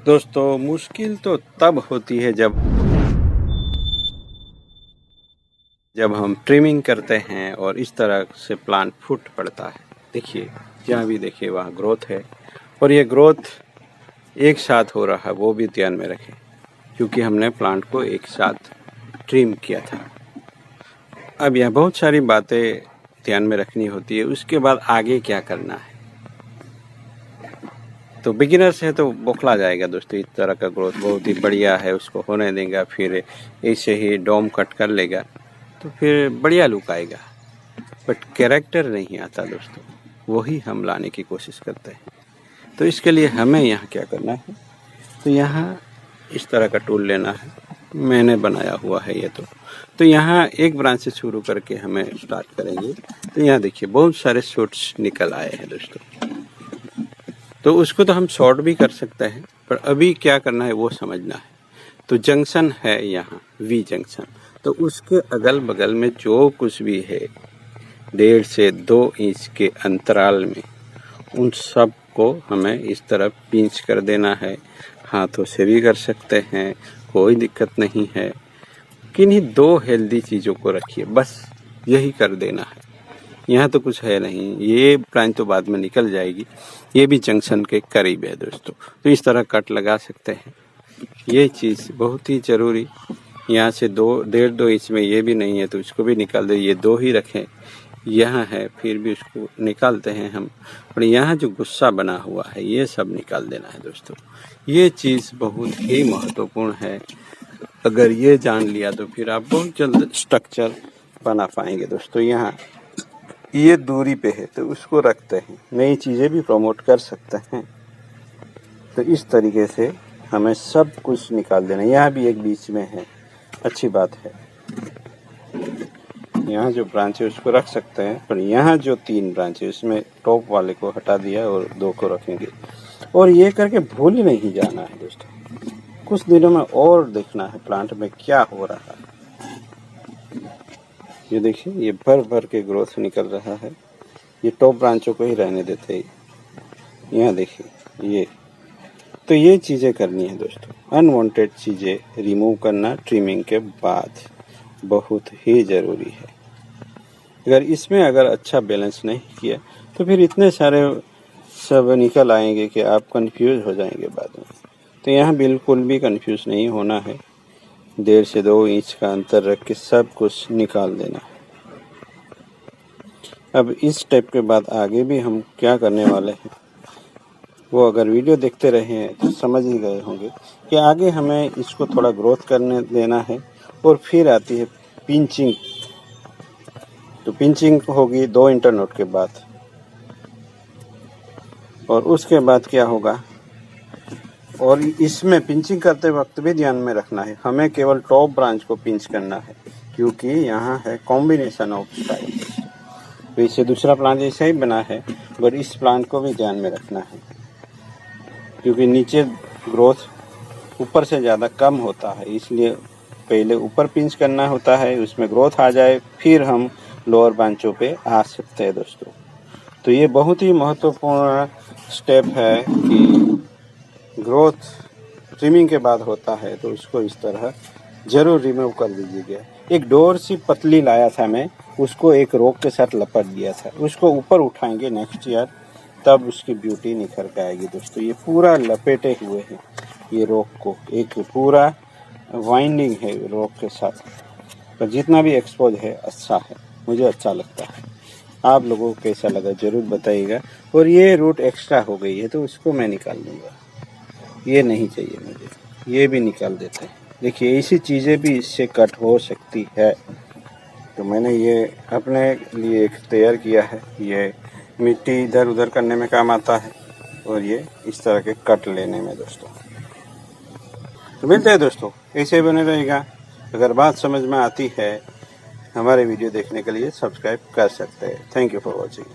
दोस्तों मुश्किल तो तब होती है जब हम ट्रिमिंग करते हैं और इस तरह से प्लांट फूट पड़ता है। देखिए जहाँ भी देखिए वहाँ ग्रोथ है और ये ग्रोथ एक साथ हो रहा है, वो भी ध्यान में रखें क्योंकि हमने प्लांट को एक साथ ट्रिम किया था। अब यह बहुत सारी बातें ध्यान में रखनी होती है। उसके बाद आगे क्या करना है, तो बिगिनर्स है तो बौखला जाएगा दोस्तों। इस तरह का ग्रोथ बहुत ही बढ़िया है, उसको होने देगा, फिर ऐसे ही डोम कट कर लेगा तो फिर बढ़िया लुक आएगा, बट कैरेक्टर नहीं आता दोस्तों। वही हम लाने की कोशिश करते हैं। तो इसके लिए हमें यहाँ क्या करना है, तो यहाँ इस तरह का टूल लेना है। मैंने बनाया हुआ है ये। तो यहाँ एक ब्रांच से शुरू करके हमें स्टार्ट करेंगे। तो यहाँ देखिए बहुत सारे शॉट्स निकल आए हैं दोस्तों। तो उसको तो हम शॉर्ट भी कर सकते हैं, पर अभी क्या करना है वो समझना है। तो जंक्शन है यहाँ वी जंक्शन, तो उसके अगल बगल में जो कुछ भी है 1.5 से 2 इंच के अंतराल में, उन सब को हमें इस तरह पिंच कर देना है। हाथों से भी कर सकते हैं, कोई दिक्कत नहीं है। किन्हीं 2 हेल्दी चीज़ों को रखिए, बस यही कर देना है। यहाँ तो कुछ है नहीं, ये ब्रांच तो बाद में निकल जाएगी। ये भी जंक्शन के करीब है दोस्तों, तो इस तरह कट लगा सकते हैं। ये चीज़ बहुत ही ज़रूरी। यहाँ से 1.5-2 इंच में ये भी नहीं है तो इसको भी निकाल दे। ये 2 ही रखें, यहाँ है फिर भी उसको निकालते हैं हम। और यहाँ जो गुस्सा बना हुआ है ये सब निकाल देना है दोस्तों। ये चीज़ बहुत ही महत्वपूर्ण है। अगर ये जान लिया तो फिर आप बहुत जल्द स्ट्रक्चर बना पाएंगे दोस्तों। यहाँ ये दूरी पे है तो उसको रखते हैं, नई चीज़ें भी प्रमोट कर सकते हैं। तो इस तरीके से हमें सब कुछ निकाल देना। यहाँ भी एक बीच में है, अच्छी बात है। यहाँ जो ब्रांच है उसको रख सकते हैं, पर यहाँ जो 3 ब्रांच है उसमें टॉप वाले को हटा दिया और 2 को रखेंगे। और ये करके भूल ही नहीं जाना है दोस्तों। कुछ दिनों में और देखना है प्लांट में क्या हो रहा है। ये देखिए ये भर भर के ग्रोथ निकल रहा है। ये टॉप ब्रांचों को ही रहने देते हैं। यहाँ देखिए ये, तो ये चीज़ें करनी है दोस्तों। अनवांटेड चीज़ें रिमूव करना ट्रिमिंग के बाद बहुत ही ज़रूरी है। अगर अच्छा बैलेंस नहीं किया तो फिर इतने सारे सब निकल आएंगे कि आप कंफ्यूज हो जाएंगे बाद में। तो यहाँ बिल्कुल भी कंफ्यूज नहीं होना है। 1.5 से 2 इंच का अंतर रख के सब कुछ निकाल देना है। अब इस स्टेप के बाद आगे भी हम क्या करने वाले हैं वो अगर वीडियो देखते रहे हैं तो समझ ही गए होंगे कि आगे हमें इसको थोड़ा ग्रोथ करने देना है। और फिर आती है पिंचिंग। तो पिंचिंग होगी 2 इंटरनोड के बाद, और उसके बाद क्या होगा, और इसमें पिंचिंग करते वक्त भी ध्यान में रखना है हमें केवल टॉप ब्रांच को पिंच करना है, क्योंकि यहाँ है कॉम्बिनेशन ऑफ स्टाइल। तो इससे दूसरा प्लांट ऐसा ही बना है, पर इस प्लांट को भी ध्यान में रखना है क्योंकि नीचे ग्रोथ ऊपर से ज़्यादा कम होता है, इसलिए पहले ऊपर पिंच करना होता है, उसमें ग्रोथ आ जाए फिर हम लोअर ब्रांचों पे आ सकते हैं दोस्तों। तो ये बहुत ही महत्वपूर्ण स्टेप है कि ग्रोथ ट्रिमिंग के बाद होता है, तो उसको इस तरह ज़रूर रिमूव कर दीजिएगा। एक डोर सी पतली लाया था मैं, उसको एक रोक के साथ लपट दिया था। उसको ऊपर उठाएंगे नेक्स्ट ईयर, तब उसकी ब्यूटी निखर के आएगी दोस्तों। ये पूरा लपेटे हुए हैं ये रोक को, एक पूरा वाइंडिंग है रोक के साथ। पर जितना भी एक्सपोज है अच्छा है, मुझे अच्छा लगता है। आप लोगों को कैसा लगा ज़रूर बताइएगा। और ये रूट एक्स्ट्रा हो गई है तो उसको मैं निकाल दूँगा, ये नहीं चाहिए मुझे, ये भी निकाल देते हैं। देखिए ऐसी चीज़ें भी इससे कट हो सकती है। तो मैंने ये अपने लिए एक तैयार किया है। ये मिट्टी इधर उधर करने में काम आता है और ये इस तरह के कट लेने में दोस्तों। तो मिलते हैं दोस्तों, ऐसे बने रहेगा। अगर बात समझ में आती है हमारे वीडियो देखने के लिए सब्सक्राइब कर सकते हैं। Thank you for watching.